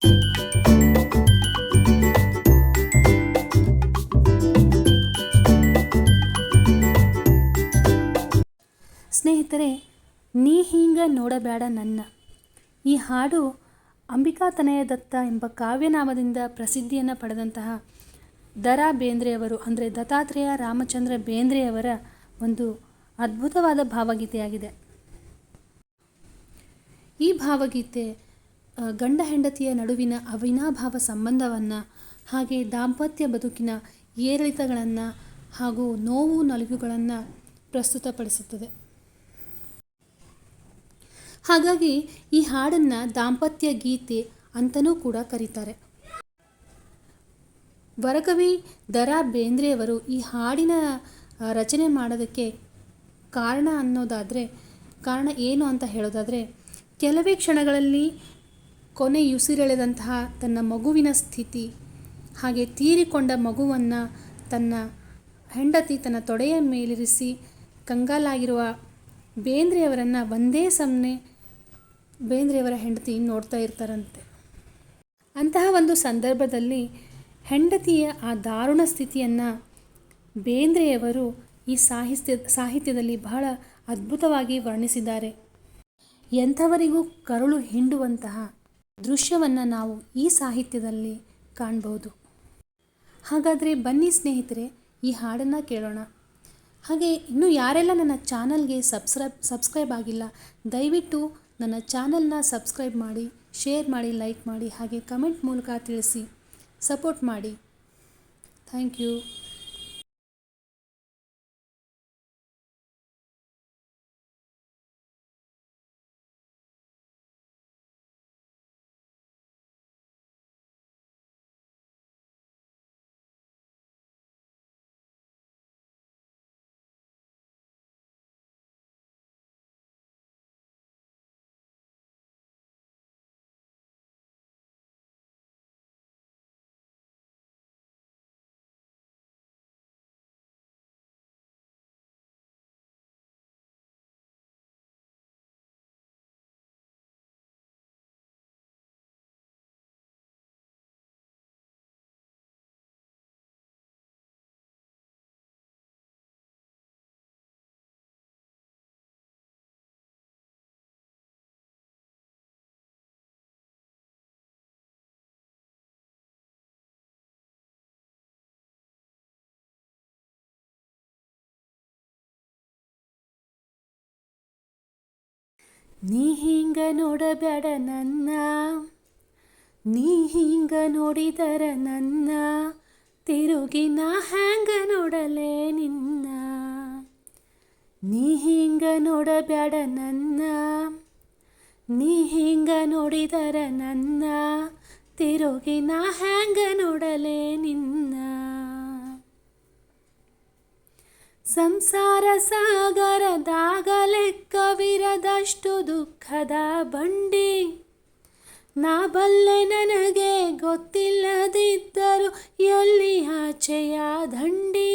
ಸ್ನೇಹಿತರೆ, ನೀ ಹಿಂಗ ನೋಡಬೇಡ ನನ್ನ ಈ ಹಾಡು ಅಂಬಿಕಾತನಯ ದತ್ತ ಎಂಬ ಕಾವ್ಯನಾಮದಿಂದ ಪ್ರಸಿದ್ಧಿಯನ್ನು ಪಡೆದಂತಹ ದ.ರಾ ಬೇಂದ್ರೆಯವರು ಅಂದರೆ ದತ್ತಾತ್ರೇಯ ರಾಮಚಂದ್ರ ಬೇಂದ್ರೆಯವರ ಒಂದು ಅದ್ಭುತವಾದ ಭಾವಗೀತೆಯಾಗಿದೆ. ಈ ಭಾವಗೀತೆ ಗಂಡ ಹೆಂಡತಿಯ ನಡುವಿನ ಅವಿನಾಭಾವ ಸಂಬಂಧವನ್ನು, ಹಾಗೆ ದಾಂಪತ್ಯ ಬದುಕಿನ ಏರಿಳಿತಗಳನ್ನು ಹಾಗೂ ನೋವು ನಲಿವುಗಳನ್ನು ಪ್ರಸ್ತುತಪಡಿಸುತ್ತದೆ. ಹಾಗಾಗಿ ಈ ಹಾಡನ್ನು ದಾಂಪತ್ಯ ಗೀತೆ ಅಂತಲೂ ಕೂಡ ಕರೀತಾರೆ. ವರಕವಿ ದ.ರಾ ಬೇಂದ್ರೆಯವರು ಈ ಹಾಡಿನ ರಚನೆ ಮಾಡೋದಕ್ಕೆ ಕಾರಣ ಏನು ಅಂತ ಹೇಳೋದಾದರೆ, ಕೆಲವೇ ಕ್ಷಣಗಳಲ್ಲಿ ಕೊನೆಯುಸಿರೆಳೆದಂತಹ ತನ್ನ ಮಗುವಿನ ಸ್ಥಿತಿ, ಹಾಗೆ ತೀರಿಕೊಂಡ ಮಗುವನ್ನು ತನ್ನ ಹೆಂಡತಿ ತನ್ನ ತೊಡೆಯ ಮೇಲಿರಿಸಿ ಕಂಗಾಲಾಗಿರುವ ಬೇಂದ್ರೆಯವರನ್ನು ಒಂದೇ ಸಮನೆ ಬೇಂದ್ರೆಯವರ ಹೆಂಡತಿ ನೋಡ್ತಾ ಇರ್ತಾರಂತೆ. ಅಂತಹ ಒಂದು ಸಂದರ್ಭದಲ್ಲಿ ಹೆಂಡತಿಯ ಆ ದಾರುಣ ಸ್ಥಿತಿಯನ್ನು ಬೇಂದ್ರೆಯವರು ಈ ಸಾಹಿತ್ಯದಲ್ಲಿ ಬಹಳ ಅದ್ಭುತವಾಗಿ ವರ್ಣಿಸಿದ್ದಾರೆ. ಎಂಥವರಿಗೂ ಕರುಳು ಹಿಂಡುವಂತಹ ದೃಶ್ಯವನ್ನು ನಾವು ಈ ಸಾಹಿತ್ಯದಲ್ಲಿ ಕಾಣಬಹುದು. ಹಾಗಾದರೆ ಬನ್ನಿ ಸ್ನೇಹಿತರೆ, ಈ ಹಾಡನ್ನು ಕೇಳೋಣ. ಹಾಗೆ ಇನ್ನೂ ಯಾರೆಲ್ಲ ನನ್ನ ಚಾನಲ್ಗೆ ಸಬ್ಸ್ಕ್ರೈಬ್ ಆಗಿಲ್ಲ, ದಯವಿಟ್ಟು ನನ್ನ ಚಾನಲ್ನ ಸಬ್ಸ್ಕ್ರೈಬ್ ಮಾಡಿ, ಶೇರ್ ಮಾಡಿ, ಲೈಕ್ ಮಾಡಿ, ಹಾಗೆ ಕಮೆಂಟ್ ಮೂಲಕ ತಿಳಿಸಿ ಸಪೋರ್ಟ್ ಮಾಡಿ. Thank you. ನೀ ಹಿಂಗ ನೋಡಬೇಡ ನನ್ನ, ನೀ ಹಿಂಗ ನೋಡಿದರ ನನ್ನ, ತಿರುಗಿ ನಾ ಹ್ಯಾಂಗ ನೋಡಲೇ ನಿನ್ನ. ನೀ ಹಿಂಗ ನೋಡಬೇಡ ನನ್ನ, ನೀ ಹಿಂಗ ನೋಡಿದರ ನನ್ನ, ತಿರುಗಿ ನಾ ಹ್ಯಾಂಗ ನೋಡಲೇ ನಿನ್ನ. ಸಂಸಾರ ಸಾಗರದಾಗ ಲೆಕ್ಕವಿರದಷ್ಟು ದುಃಖದ ಬಂಡಿ, ನಾ ಬಲ್ಲೆ ನನಗೆ ಗೊತ್ತಿಲ್ಲದಿದ್ದರು ಎಲ್ಲಿ ಆಚೆಯ ದಂಡಿ.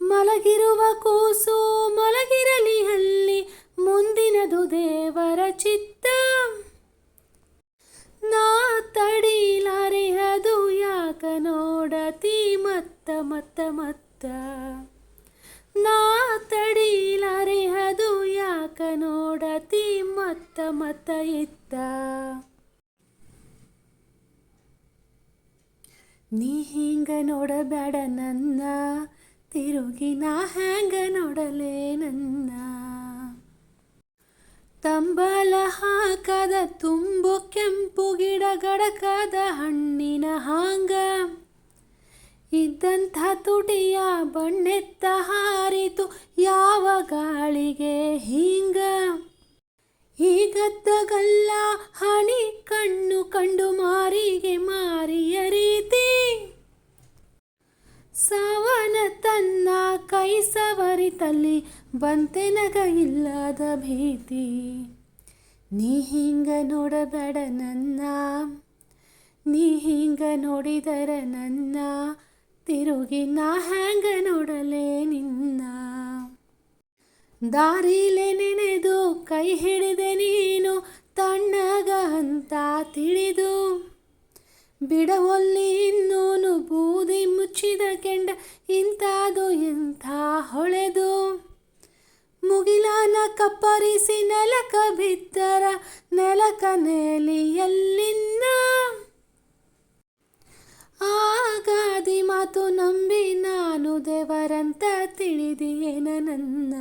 ಮಲಗಿರುವ ಕೂಸು ಮಲಗಿರಲಿ ಅಲ್ಲಿ, ಮುಂದಿನದು ದೇವರ ಚಿತ್ತ. ನಾ ತಡಿಲಾರೆ ಅದು ಯಾಕ ನೋಡತಿ ಮತ್ತ ಮತ್ತ ಮತ್ತ. ನಾ ತಡಿಲಾರೆ ಅದು ಯಾಕ ನೋಡತಿ ಮತ್ತ ಮತ್ತ ಇತ್ತ. ನೀ ಹಿಂಗ ನೋಡಬೇಡ ನನ್ನ, ತಿರುಗಿ ನಾ ಹ್ಯಾಂಗ ನೋಡಲೇ ನನ್ನ. ತಂಬಲ ಹಾಕದ ತುಂಬು ಕೆಂಪು ಗಿಡ ಗಡಕದ ಹಣ್ಣಿನ ಹಾಂಗ, ಇದ್ದಂಥ ತುಟಿಯ ಬಣ್ಣೆತ್ತ ಹಾರಿತು ಯಾವ ಗಾಳಿಗೆ ಹಿಂಗ. ಈಗದ್ದಗಲ್ಲ ಹಣಿ ಕಣ್ಣು ಕಂಡು ಮಾರಿಗೆ ಮಾರಿಯ ರೀತಿ, ಸಾವನ ತನ್ನ ಕೈ ಸವರಿತಲ್ಲಿ ಬಂತೆನಗ ಇಲ್ಲದ ಭೀತಿ. ನೀ ಹಿಂಗ ನೋಡಬೇಡ ನನ್ನ, ನೀ ಹಿಂಗ ನೋಡಿದರ ನನ್ನ, ತಿರುಗಿ ನಾ ಹ್ಯಾಂಗ ನೋಡಲೇ ನಿನ್ನ. ದಾರಿಲೆ ನೆನೆದು ಕೈ ಹಿಡಿದೆ ನೀನು, ತಣ್ಣಗ ಅಂತ ತಿಳಿದು ಬಿಡವೊಲ್ಲಿ ಇನ್ನೂನು ಬೂದಿ ಮುಚ್ಚಿದ ಕೆಂಡ ಇಂಥದು ಎಂಥ ಹೊಳೆದು ಮುಗಿಲಾನ ಕಪ್ಪರಿಸಿ ನೆಲಕ ಬಿದ್ದರ ನೆಲಕ ನೆಲಿಯಲ್ಲಿನ್ನ ಆಗಾದಿ ಮಾತು ನಂಬಿ ನಾನು ದೇವರಂತ ತಿಳಿದಿಯೇನ ನನ್ನ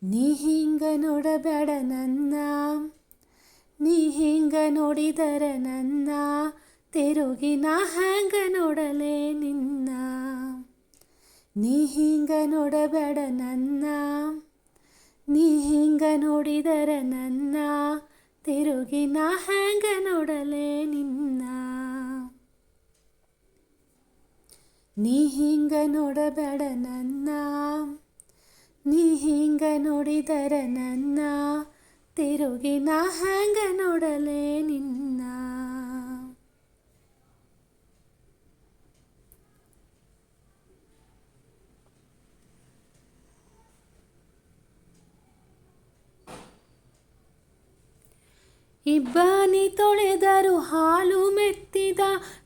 ನೀ ಹಿಂಗ ನೋಡಬೇಡ ನನ್ನ ನೀ ಹಿಂಗ ನೋಡಿದರ ನನ್ನ ತಿರುಗಿ ನಾ ಹ್ಯಾಂಗ ನೋಡಲೇ ನಿನ್ನ ನೀ ಹಿಂಗ ನೋಡಬೇಡ ನನ್ನ ನೀ ಹಿಂಗ ನೋಡಿದರ ನನ್ನ ತಿರುಗಿ ನಾ ಹ್ಯಾಂಗ ನೋಡಲೇ ನಿನ್ನ ನೀ ಹಿಂಗ ನೋಡಬೇಡ ನನ್ನ ನೀ ಹಿಂಗ ನೋಡಿದರ ನನ್ನ ತಿರುಗಿ ನಾ ಹ್ಯಾಂಗ ನೋಡಲೇ ನಿನ್ನ ಇಬ್ಬನಿ ತೊಳೆದರು ಹಾಲು ಮೆತ್ತಿದ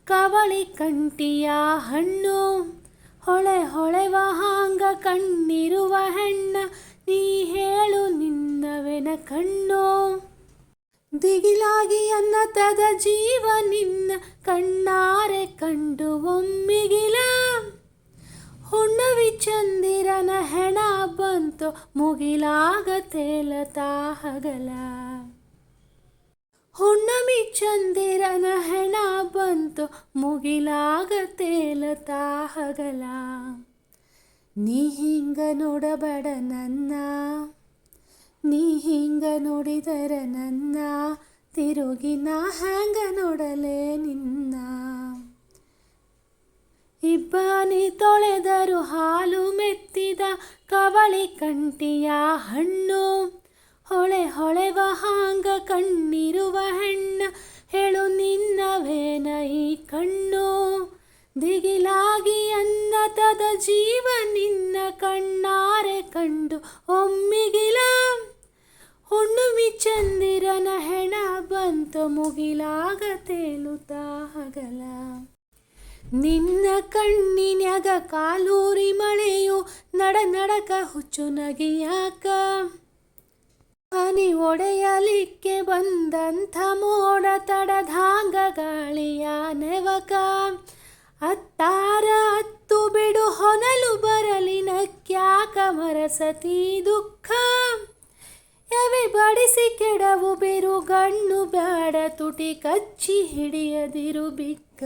ಕವಳಿ ಕಂಟಿಯ ಹಣ್ಣು ಹೊಳೆ ಹೊಳೆವ ಹಾಂಗ ಕಣ್ಣಿರುವ ಹೆಣ್ಣ ನೀ ಹೇಳು ನಿನ್ನವೆನ ಕಣ್ಣು ದಿಗಿಲಾಗಿ ಅನ್ನತದ ಜೀವ ನಿನ್ನ ಕಣ್ಣಾರೆ ಕಂಡು ಒಮ್ಮಿಗಿಲ ಹುಣ್ಣವಿ ಚಂದಿರನ ಹೆಣ ಬಂತು ಮುಗಿಲಾಗ ತೇಲತಾ ಹಗಲ ಹುಣ್ಣಮಿ ಚಂದಿರನ ಹೆಣ ಬಂತು ಮುಗಿಲಾಗ ತೇಲತಾ ಹಗಲ ನೀ ಹಿಂಗ ನೋಡಬೇಡ ನನ್ನ ನೀ ಹಿಂಗ ನೋಡಿದರ ನನ್ನ ತಿರುಗಿ ನಾ ಹ್ಯಾಂಗ ನೋಡಲೇ ನಿನ್ನ ಇಬ್ಬನಿ ತೊಳೆದರು ಹಾಲು ಮೆತ್ತಿದ ಕವಳಿ ಕಂಟಿಯ ಹಣ್ಣು ಹೊಳೆ ಹೊಳೆವ ಹಾಂಗ ಕಣ್ಣಿರುವ ಹೆಣ್ಣ ಹೇಳು ನಿನ್ನವೇನ ಈ ಕಣ್ಣು ದಿಗಿಲಾಗಿ ಅನ್ನತದ ಜೀವ ನಿನ್ನ ಕಣ್ಣಾರೆ ಕಂಡು ಒಮ್ಮಿಗಿಲ ಹುಣ್ಣುಮಿ ಚಂದಿರನ ಹೆಣ ಬಂತು ಮುಗಿಲಾಗ ತೇಲುತ್ತಾ ಹಗಲ ನಿನ್ನ ಕಣ್ಣಿನ್ಯಾಗ ಕಾಲೂರಿ ಮಳೆಯು ನಡಕ ಹುಚ್ಚು ನಗಿಯಾಕ ಹನಿ ಒಡೆಯಲಿಕ್ಕೆ ಬಂದಂಥ ಮೋಡ ತಡಧಾಂಗ ಗಾಳಿಯ ನೆವಕ ಅತ್ತಾರ ಅತ್ತು ಬಿಡು ಹೊನಲು ಬರಲಿ ನಕ್ಯಾಕ ಮರಸತಿ ದುಃಖ ಎವೆ ಬಡಿಸಿ ಕೆಡವು ಬಿರು ಗಣ್ಣು ಬ್ಯಾಡ ತುಟಿ ಕಚ್ಚಿ ಹಿಡಿಯದಿರು ಬಿಕ್ಕ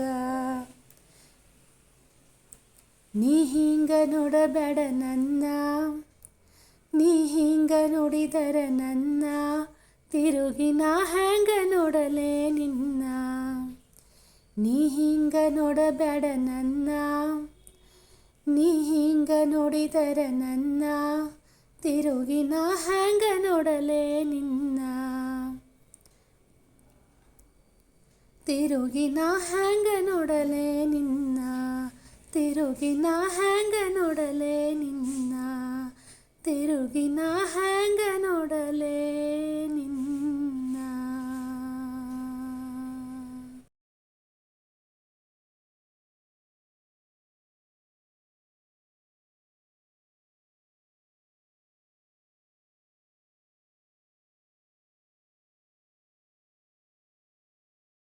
ನೀ ಹಿಂಗ ನೋಡಬೇಡ ನನ್ನ ನೀ ಹಿಂಗ ನೋಡಿದರ ನನ್ನ ತಿರುಗಿ ನಾ ಹ್ಯಾಂಗ ನೋಡಲೇ ನಿನ್ನ ನೀ ಹಿಂಗ ನೋಡಬೇಡ ನನ್ನ ನೀ ಹಿಂಗ ನೋಡಿದರ ನನ್ನ ತಿರುಗಿ ನಾ ಹ್ಯಾಂಗ ನೋಡಲೇ ನಿನ್ನ ತಿರುಗಿ ನಾ ಹ್ಯಾಂಗ ನೋಡಲೇ ನಿನ್ನ ತಿರುಗಿ ನಾ ಹ್ಯಾಂಗ ನೋಡಲೇ ನಿನ್ನ ತಿರುಗಿ ನಾ ಹ್ಯಾಂಗ ನೋಡಲೇ